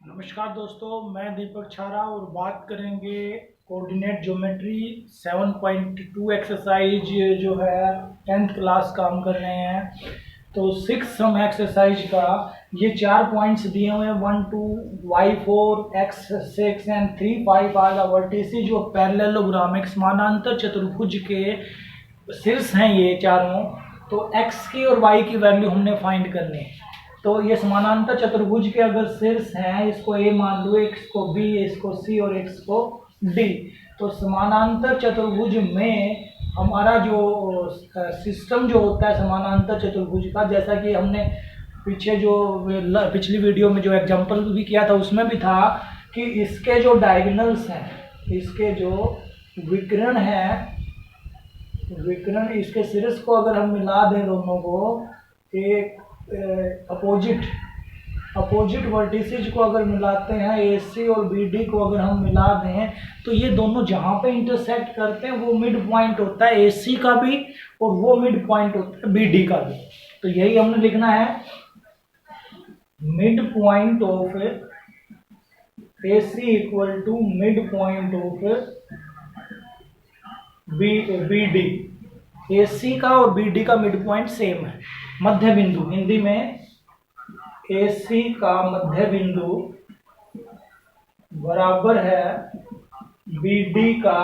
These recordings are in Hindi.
नमस्कार दोस्तों, मैं दीपक छारा और बात करेंगे कोऑर्डिनेट ज्योमेट्री 7.2 एक्सरसाइज जो है 10th क्लास का हम कर रहे हैं। तो 6 सम एक्सरसाइज का ये 4 पॉइंट्स दिए हुए हैं 1 2 y4 x6 and 3 5 are the vertices जो पैरेललोग्राम एक समानांतर चतुर्भुज के शीर्ष हैं ये चारों। तो x की और y की वैल्यू हमने फाइंड करनी है। तो ये समानांतर चतुर्भुज के अगर शीर्ष हैं, इसको a मान लो, x को b, इसको c और x को d। तो समानांतर चतुर्भुज में हमारा जो सिस्टम जो होता है समानांतर चतुर्भुज का, जैसा कि हमने पीछे जो पिछली वीडियो में जो एग्जांपल भी किया था उसमें भी था कि इसके जो डायगोनल्स हैं, इसके जो विकर्ण हैं, विकर्ण इसके शीर्ष को अगर हम मिला दें दोनों को, एक अपोजिट वर्टिसेज को अगर मिलाते हैं AC और BD को अगर हम मिला दें तो ये दोनों जहाँ पे इंटरसेक्ट करते हैं वो मिड पॉइंट होता है AC का भी और वो मिड पॉइंट होता है BD का भी। तो यही हमने लिखना है, mid point of AC equal to mid point of BD। AC का और BD का मिड पॉइंट सेम है। मध्य बिंदु, हिंदी में AC का मध्य बिंदु बराबर है BD का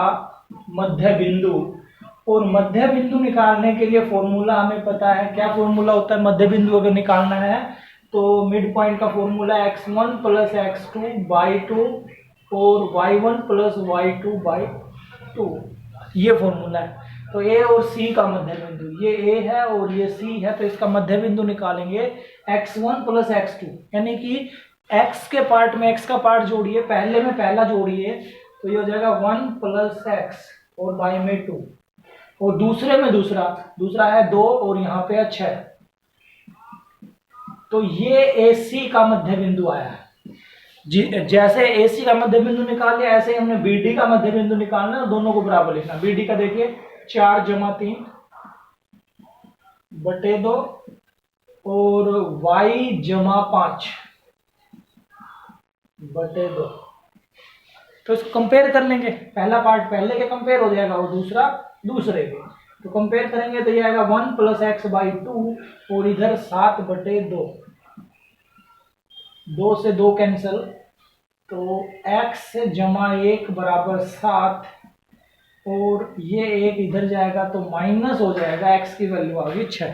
मध्य बिंदु। और मध्य बिंदु निकालने के लिए फॉर्मूला हमें पता है। क्या फॉर्मूला होता है मध्य बिंदु अगर निकालना है? तो मिड पॉइंट का formula x1 plus x2 by 2 और y1 प्लस y2 बाई 2, ये फॉर्मूला है। तो A और C का मध्य बिंदु, ये A है और ये C है, तो इसका मध्य बिंदु निकालेंगे x1 प्लस x2, यानी कि x के पार्ट में x का पार्ट जोड़िए, पहले में पहला जोड़िए तो ये हो जाएगा 1 प्लस x और बाई में 2, और दूसरे में दूसरा है 2 और यहाँ पे 6। तो ये AC का मध्य बिंदु आया है। जैसे AC का मध्य बिंदु निकाल लिया, ऐसे ही हमने BD का मध्य बिंदु निकालना है, दोनों को बराबर लिखना। BD का देखिए 4 जमा 3 बटे 2 और y जमा 5 बटे 2। तो इसको कंपेयर कर लेंगे, पहला पार्ट पहले के कंपेयर हो जाएगा और दूसरा दूसरे के। तो कंपेयर करेंगे तो ये आएगा 1 प्लस एक्स बाई 2 और इधर 7 बटे 2, 2 से 2 कैंसिल, तो x जमा 1 बराबर 7 और ये एक इधर जाएगा तो माइनस हो जाएगा, x की वैल्यू आ गई 6।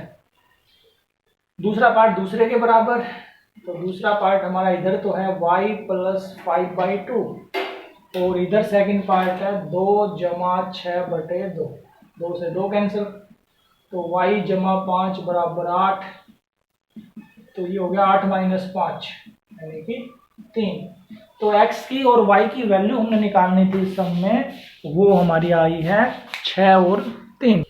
दूसरा पार्ट दूसरे के बराबर, तो दूसरा पार्ट हमारा इधर तो है y प्लस 5 बाई 2 और इधर सेकंड पार्ट है 2 जमा 6 बटे 2, 2 से 2 कैंसिल, तो y जमा 5 बराबर 8, तो ये हो गया 8 माइनस 5 यानी कि 3। तो x की और y की वैल्यू हमने निकालनी थी इस सम में, वो हमारी आई है 6 और 3।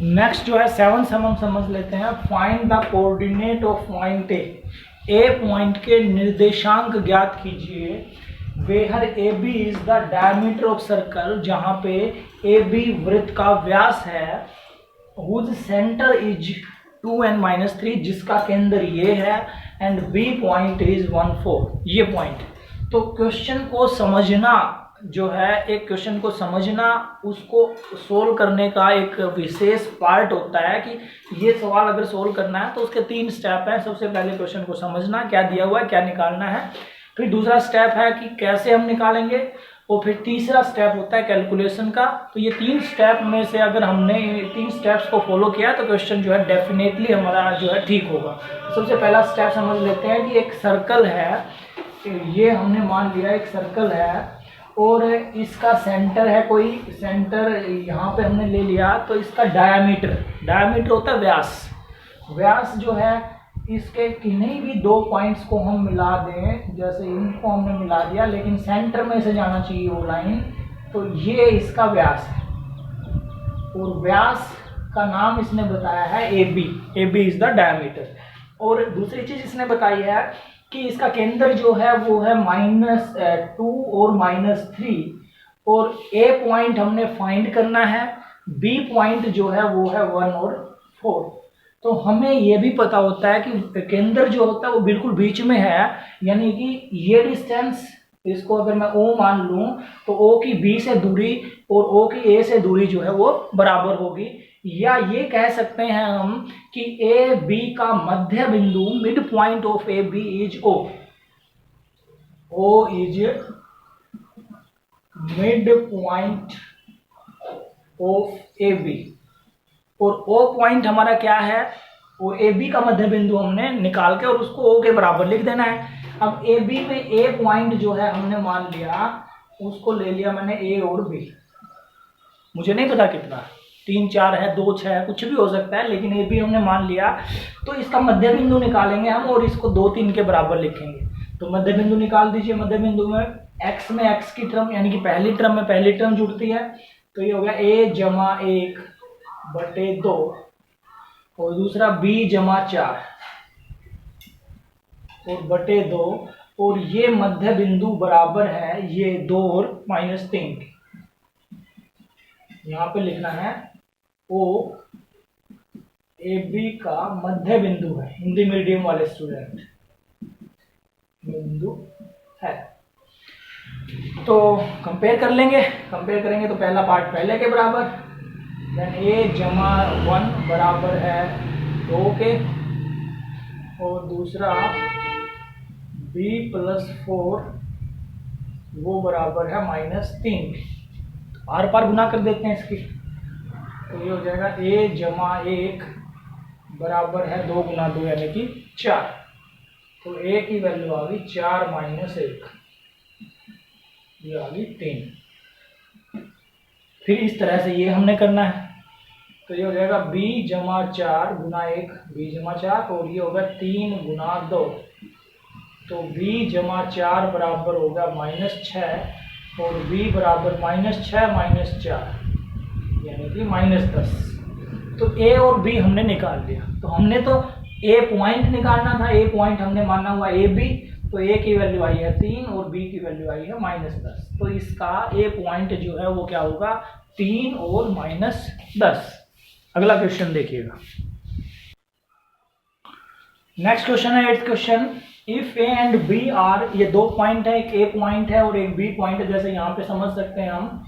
नेक्स्ट जो है 7 सम हम समझ लेते हैं। Find the coordinate of point A point के निर्देशांक ज्ञात कीजिए। Where AB is the diameter of circle, जहां पे AB वृत्त का व्यास है, whose centre is 2 n minus 3, जिसका केंद्र ये है, एंड B पॉइंट इज 1 4, ये पॉइंट। तो क्वेश्चन को समझना जो है, एक क्वेश्चन को समझना, उसको सोल्व करने का एक विशेष पार्ट होता है कि ये सवाल अगर सोल्व करना है तो उसके 3 स्टेप हैं। सबसे पहले क्वेश्चन को समझना, क्या दिया हुआ है, क्या निकालना है, फिर दूसरा स्टेप है कि कैसे हम निकालेंगे, और फिर तीसरा स्टेप होता है कैलकुलेशन का। तो ये 3 स्टेप में से अगर हमने 3 स्टेप्स को फॉलो किया तो क्वेश्चन जो है डेफिनेटली हमारा जो है ठीक होगा। सबसे पहला स्टेप समझ लेते हैं कि एक सर्कल है, ये हमने मान लिया एक सर्कल है और इसका सेंटर है, कोई सेंटर यहाँ पे हमने ले लिया, तो इसका डायमीटर होता है व्यास जो है, इसके किन्हीं भी 2 पॉइंट्स को हम मिला दें, जैसे इनको हमने मिला दिया लेकिन सेंटर में से जाना चाहिए वो लाइन, तो ये इसका व्यास है और व्यास का नाम इसने बताया है AB इज द डायमीटर। और दूसरी चीज इसने बताई है कि इसका केंद्र जो है वो है -2 और -3, और A पॉइंट हमने फाइंड करना है, B पॉइंट जो है वो है 1 और 4। तो हमें ये भी पता होता है कि केंद्र जो होता है वो बिल्कुल बीच में है, यानी कि ये डिस्टेंस, इसको अगर मैं O मान लूं तो O की B से दूरी और O की A से दूरी जो है वो बराबर होगी। या ये कह सकते हैं हम कि ए बी का मध्य बिंदु, mid point of A B is O। O is mid point of A B, और O पॉइंट हमारा क्या है, वो ए बी का मध्य बिंदु हमने निकाल के और उसको O के बराबर लिख देना है। अब ए बी में ए पॉइंट जो है हमने मान लिया, उसको ले लिया मैंने ए और बी, मुझे नहीं पता कितना, 3 4 है, 2 6 है, कुछ भी हो सकता है, लेकिन ए बी हमने मान लिया। तो इसका मध्य बिंदु निकालेंगे हम और इसको 2 3 के बराबर लिखेंगे। तो मध्य बिंदु निकाल दीजिए। मध्य बिंदु में x में x की टर्म यानी कि पहली टर्म में पहली टर्म जुड़ती है, तो ये हो गया a जमा 1 बटे 2, और दूसरा b जमा 4 और बटे 2, और ये मध्य बिंदु बराबर है ये 2 और -3 के। यहाँ पे लिखना है O ए बी का मध्य बिंदु है, हिंदी मीडियम वाले स्टूडेंट, बिंदु है। तो कंपेयर कर लेंगे, कंपेयर करेंगे तो पहला पार्ट पहले के बराबर, देन a जमा 1 बराबर है 2 के, और दूसरा b प्लस 4 वो बराबर है -3 के। तो आर पार गुना कर देते हैं इसकी, तो ये हो जाएगा a जमा 1 बराबर है 2 गुना 2 यानी कि 4, तो a की वैल्यू आ गई 4 माइनस 1, ये आ गई 3। फिर इस तरह से ये हमने करना है, तो ये हो जाएगा b जमा 4 गुना 1, b जमा 4, और ये होगा 3 गुना 2, तो b जमा 4 बराबर होगा -6, और b बराबर -6 माइनस 4 यानी कि -10। तो a और b हमने निकाल लिया। तो हमने तो a पॉइंट निकालना था, a पॉइंट हमने माना हुआ ए बी, तो a की वैल्यू आई है 3 और b की वैल्यू आई है -10। तो इसका a पॉइंट जो है वो क्या होगा, 3 और -10। अगला क्वेश्चन देखिएगा। नेक्स्ट क्वेश्चन है 8th question, if A and B are, ये 2 पॉइंट है, एक ए पॉइंट है और एक बी पॉइंट है। जैसे यहाँ पे समझ सकते हैं हम,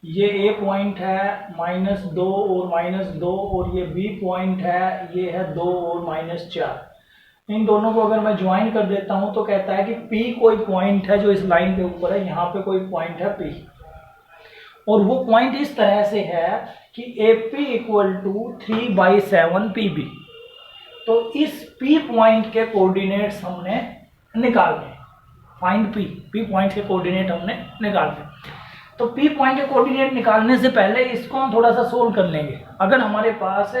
ये ए पॉइंट है -2 और -2, और ये बी पॉइंट है, ये है 2 और -4। इन दोनों को अगर मैं ज्वाइन कर देता हूं तो कहता है कि P कोई पॉइंट है जो इस लाइन के ऊपर है, यहाँ पे कोई पॉइंट है P, और वो पॉइंट इस तरह से है कि AP इक्वल टू 3/7 PB। तो इस P पॉइंट के कोऑर्डिनेट्स हमने निकालने, फाइंड P पॉइंट के कोऑर्डिनेट हमने निकालने। तो P पॉइंट के कोऑर्डिनेट निकालने से पहले इसको हम थोड़ा सा सोल्व कर लेंगे। अगर हमारे पास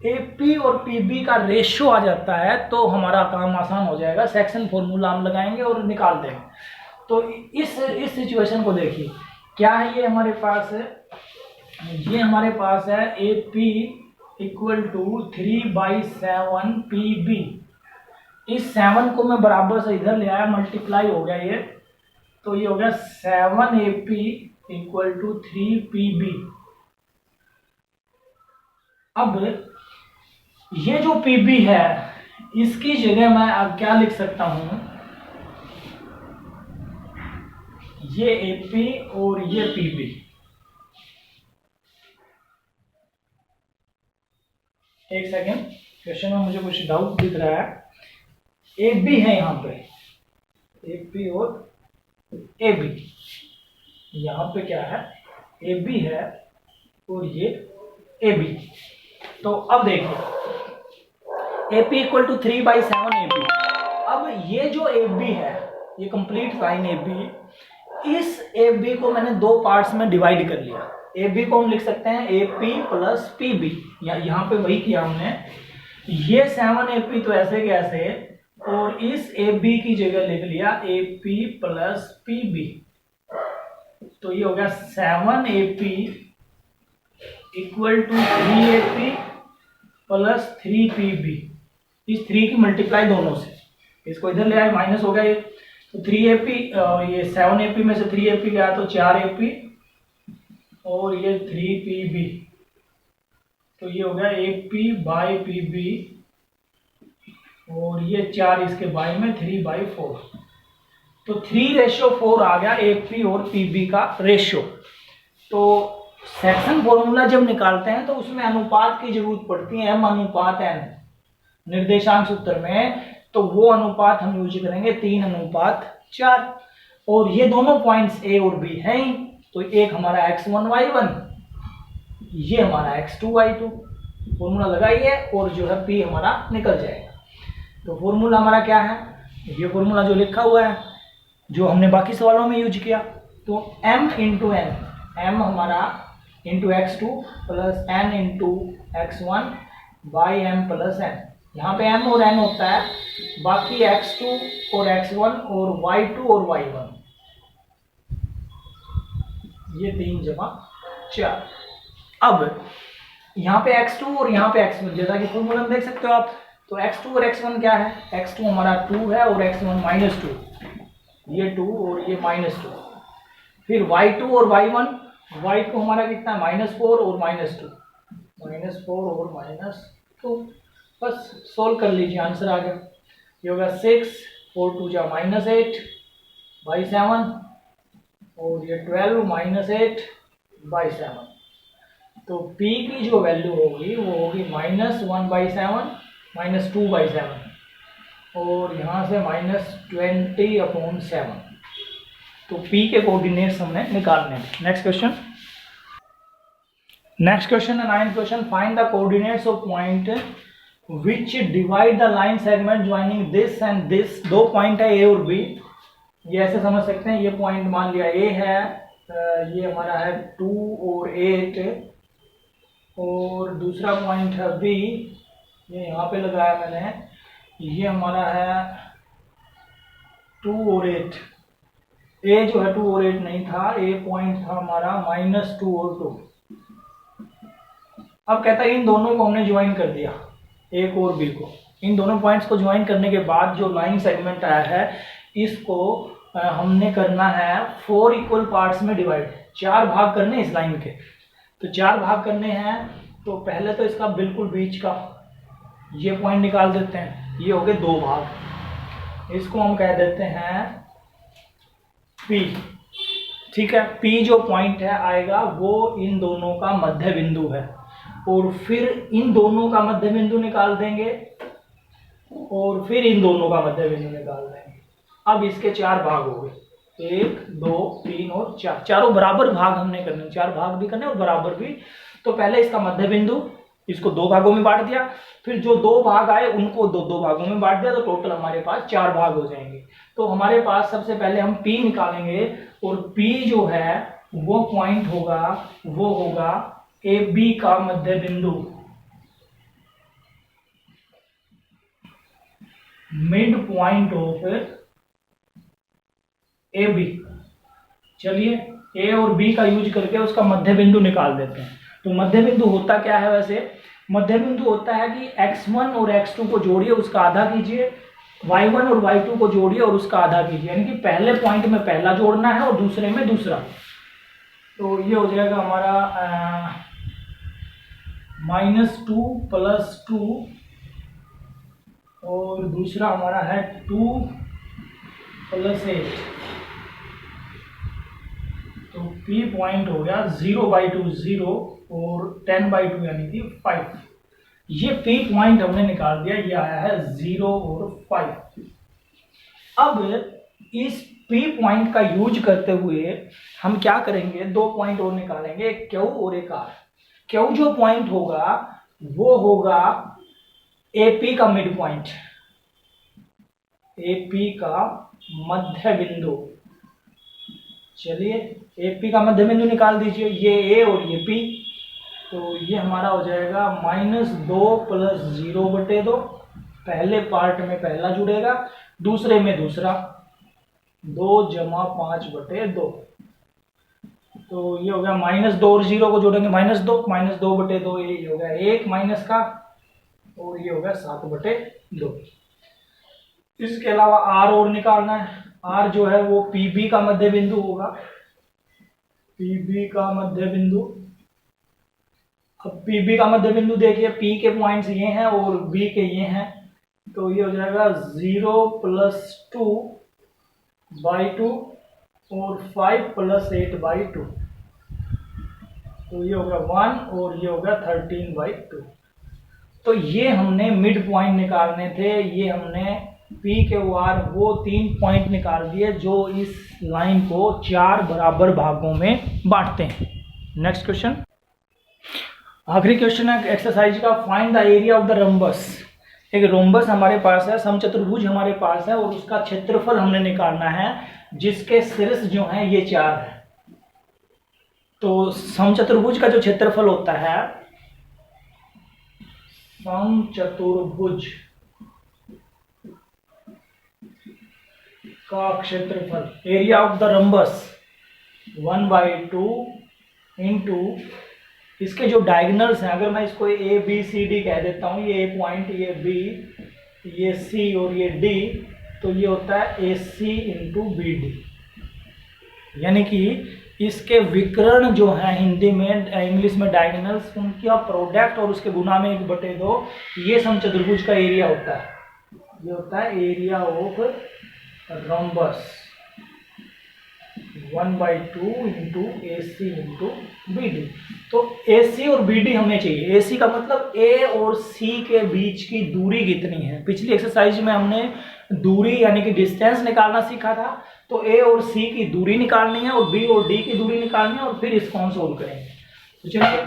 AP और PB का रेशियो आ जाता है तो हमारा काम आसान हो जाएगा, सेक्शन फॉर्मूला हम लगाएंगे और निकाल देंगे। तो इस सिचुएशन को देखिए, क्या है ये हमारे पास है, ये हमारे पास है AP इक्वल टू 3/7 PB। इस 7 को मैं बराबर से इधर ले आया, मल्टीप्लाई हो गया ये, तो ये हो गया 7AP इक्वल टू 3PB। अब ये जो PB है इसकी जगह मैं अब क्या लिख सकता हूं, ये AP और ये PB। एक सेकेंड, क्वेश्चन में मुझे कुछ डाउट दिख रहा है। AB है यहाँ पे, AP और AB, यहाँ पे क्या है, AB है और ये AB। तो अब देखिए AP इक्वल टू 3/7 AB। अब ये जो AB है, ये कंप्लीट लाइन AB, इस AB को मैंने 2 पार्ट्स में डिवाइड कर लिया। AB को हम लिख सकते हैं AP प्लस PB, यहाँ पे वही किया हमने। ये 7AP तो ऐसे के ऐसे, और इस AB की जगह लिख लिया AP प्लस PB। तो ये हो गया 7AP equal to 3AP plus 3PB। इस 3 की मल्टीप्लाई दोनों से, इसको इधर ले आए, माइनस हो गया ये, तो 3AP, ये 7AP में से 3AP गया तो 4AP, और ये 3PB। तो ये हो गया AP बाई PB, और ये 4 इसके बाई में 3/4, तो 3:4 आ गया AP और PB का रेशियो। तो सेक्शन फॉर्मूला जब निकालते हैं तो उसमें अनुपात की जरूरत पड़ती है, M/N निर्देशांक सूत्र में, तो वो अनुपात हम यूज करेंगे 3:4, और ये दोनों पॉइंट्स A और B हैं ही, तो एक हमारा x1 y1, ये हमारा x2 y2, फॉर्मूला लगाइए और जो है P हमारा निकल जाएगा। तो फॉर्मूला हमारा क्या है, ये फॉर्मूला जो लिखा हुआ है जो हमने बाकी सवालों में यूज किया, तो m इंटू n, m हमारा into x2 plus n into x1 by m plus n, यहाँ पे m और n होता है, बाकी x2 और x1 और y2 और y1, ये 3/4। अब यहाँ पे x2 और यहाँ पे x1, जैसा कि फॉर्मूला में देख सकते हो आप, तो x2 और x1 क्या है, x2 हमारा 2 है और x1 -2, ये 2 और ये -2, फिर y2 और y1, y2 हमारा कितना है -4 और -2, -4 और -2, बस सोल्व कर लीजिए, आंसर आ गया। ये होगा 6 4 2 जा -8/7, और ये 12 -8/7, तो P की जो वैल्यू होगी वो होगी -1/7 -2/7, और यहाँ से -20/7, तो P के कोऑर्डिनेट्स हमने निकालने हैं। नेक्स्ट क्वेश्चन है 9th question, find the coordinates of point which divide the line segment joining this and this. दो पॉइंट है A और B, ये ऐसे समझ सकते हैं, ये पॉइंट मान लिया A है, ये हमारा है 2 और 8, और दूसरा पॉइंट है B, ये यहाँ पे लगाया मैंने, ये हमारा है 2 और 8, A जो है 2 और 8 नहीं था, A पॉइंट था हमारा -2 और 2। अब कहता है इन दोनों को हमने ज्वाइन कर दिया, A को और B को, इन दोनों पॉइंट्स को ज्वाइन करने के बाद जो लाइन सेगमेंट आया है इसको हमने करना है 4 इक्वल पार्ट्स में डिवाइड, 4 भाग करने इस लाइन के, तो 4 भाग करने हैं। तो पहले तो इसका बिल्कुल बीच का ये पॉइंट निकाल देते हैं, ये हो गए 2 भाग, इसको हम कह देते हैं P, ठीक है। P जो पॉइंट है आएगा वो इन दोनों का मध्य बिंदु है, और फिर इन दोनों का मध्य बिंदु निकाल देंगे, और फिर इन दोनों का मध्य बिंदु निकाल देंगे। अब इसके 4 भाग हो गए, 1 2 3 और 4, चारों बराबर भाग हमने करने, 4 भाग भी करने और बराबर भी। तो पहले इसका मध्य बिंदु, इसको 2 भागों में बांट दिया, फिर जो 2 भाग आए उनको 2 भागों में बांट दिया, तो टोटल हमारे पास 4 भाग हो जाएंगे। तो हमारे पास सबसे पहले हम P निकालेंगे, और P जो है वो पॉइंट होगा, वो होगा AB का मध्य बिंदु, मिड पॉइंट ऑफ AB। चलिए A और B का यूज करके उसका मध्य बिंदु निकाल देते हैं। तो मध्य बिंदु होता क्या है, वैसे मध्य बिंदु होता है कि x1 और x2 को जोड़िए, उसका आधा कीजिए, y1 और y2 को जोड़िए और उसका आधा कीजिए, यानी कि पहले पॉइंट में पहला जोड़ना है और दूसरे में दूसरा। तो ये हो जाएगा हमारा -2 + 2, और दूसरा हमारा है 2 + 8, तो P पॉइंट हो गया 0/2 0 और 10/2 यानी कि 5। ये P पॉइंट हमने निकाल दिया, ये आया है 0 और 5। अब इस P पॉइंट का यूज करते हुए हम क्या करेंगे, 2 पॉइंट और निकालेंगे, एक Q और एक R। Q जो पॉइंट होगा वो होगा AP का मिड पॉइंट, AP का मध्य बिंदु। चलिए AP का मध्य बिंदु निकाल दीजिए, ये A और ये P, तो ये हमारा हो जाएगा -2 + 0/2, पहले पार्ट में पहला जुड़ेगा, दूसरे में दूसरा, 2 + 5/2, तो ये हो गया -2 और 0 को जोड़ेंगे -2, -2/2, ये हो गया 1 माइनस का, और ये हो गया 7/2। इसके अलावा R और निकालना है, R जो है वो PB का मध्य बिंदु होगा, PB का मध्य बिंदु, अब पी बी का मध्य बिंदु देखिए, पी के पॉइंट्स ये हैं और बी के ये हैं, तो ये हो जाएगा 0 + 2/2 और 5 + 8/2, तो ये होगा 1 और ये होगा 13/2। तो ये हमने मिड पॉइंट निकालने थे, ये हमने पी के आर वो 3 पॉइंट निकाल दिए जो इस लाइन को 4 बराबर भागों में बांटते हैं। नेक्स्ट क्वेश्चन, आखिरी क्वेश्चन है एक्सरसाइज का, find the area of the rhombus. एक रोम्बस हमारे पास है, समचतुर्भुज हमारे पास है और उसका क्षेत्रफल हमने निकालना है, जिसके शीर्ष जो है ये 4 है। तो समचतुर्भुज का जो क्षेत्रफल होता है, समचतुर्भुज का क्षेत्रफल, area of the rhombus 1/2 into इसके जो डायगोनल्स हैं, अगर मैं इसको ए बी सी डी कह देता हूँ, ये ए पॉइंट, ये बी, ये सी और ये डी, तो ये होता है ए सी इंटू बी डी। यानी कि इसके विकर्ण जो है हिंदी में, इंग्लिश में डायगोनल्स, उनका प्रोडक्ट और उसके गुना में 1/2, ये समचतुर्भुज का एरिया होता है। ये होता है area of rhombus 1/2 into A C into B D. तो ए सी और बी डी हमें चाहिए। ए सी का मतलब ए और सी के बीच की दूरी कितनी है। पिछली एक्सरसाइज में हमने दूरी यानी कि डिस्टेंस निकालना सीखा था, तो ए और सी की दूरी निकालनी है और बी और डी की दूरी निकालनी है और फिर इसको हम सोल्व करेंगे। तो चलिए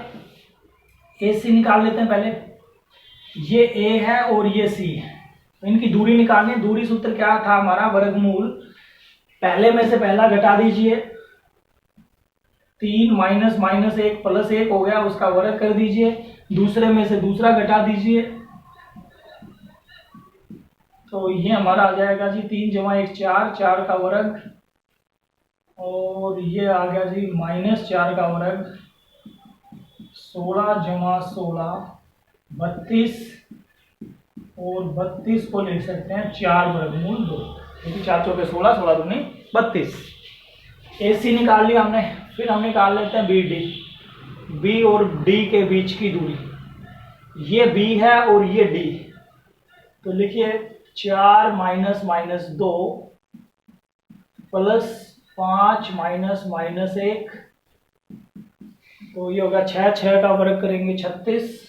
ए सी निकाल लेते हैं पहले। ये ए है और ये सी है, तो इनकी दूरी निकालनी है। दूरी सूत्र क्या था हमारा, वर्गमूल, पहले में से पहला घटा दीजिए, 3 माइनस माइनस 1 प्लस 1 हो गया, उसका वर्ग कर दीजिए। दूसरे में से दूसरा घटा दीजिए, तो ये हमारा आ जाएगा जी 3 + 1 4, 4 का वर्ग, और ये आ गया जी -4 का वर्ग, 16 + 16 32, और 32 को लिख सकते हैं 4/2, क्योंकि 4 चौके 16, 16 दूनी 32। ए सी निकाल लिया हमने, फिर हम निकाल लेते हैं बी डी। बी और डी के बीच की दूरी, ये बी है और ये डी, तो लिखिए 4 minus minus 2 plus 5 minus minus 1, तो ये होगा 6, 6 का वर्ग करेंगे 36,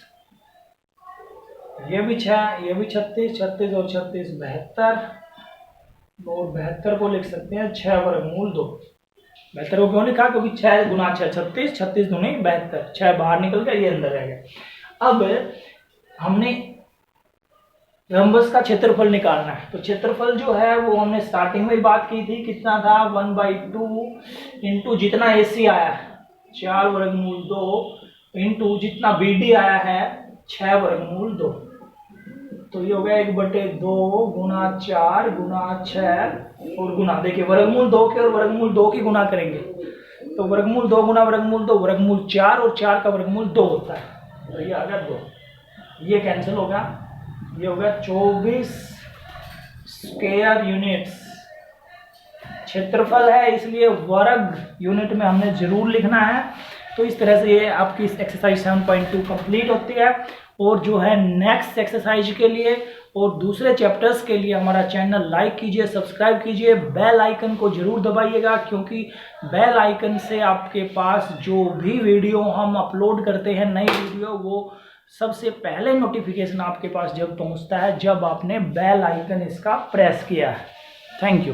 ये भी 6, ये भी 36, 36 और 36 72, और 72 को लिख सकते हैं 6/2। 72 को क्यों लिखा, क्योंकि 6 × 6 36, 36 दूनी 72, 6 बाहर निकल गया, ये अंदर रह गया। अब हमने रम्बस का क्षेत्रफल निकालना है, तो क्षेत्रफल जो है वो हमने स्टार्टिंग में ही बात की थी, कितना था 1/2 इंटू जितना ए सी आया है 4/2 इंटू जितना बी डी आया है 6/2, तो ये हो गया 1/2 गुना 4 गुना 6 और गुना, देखिए वर्गमूल 2 के और वर्गमूल 2 की गुना करेंगे, तो वर्गमूल 2 गुना वर्गमूल 2 वर्गमूल 4, और 4 का वर्गमूल 2 होता है, तो ये आ गया 2, ये कैंसिल होगा, ये हो गया 24 स्क्वायर यूनिट्स। क्षेत्रफल है इसलिए वर्ग यूनिट में हमने जरूर लिखना है। तो इस तरह से ये आपकी एक्सरसाइज 7.2 कंप्लीट होती है। और जो है नेक्स्ट एक्सरसाइज के लिए और दूसरे चैप्टर्स के लिए हमारा चैनल लाइक कीजिए, सब्सक्राइब कीजिए, बेल आइकन को जरूर दबाइएगा, क्योंकि बेल आइकन से आपके पास जो भी वीडियो हम अपलोड करते हैं, नई वीडियो, वो सबसे पहले नोटिफिकेशन आपके पास जब पहुंचता है जब आपने बेल आइकन इसका प्रेस किया है। Thank you.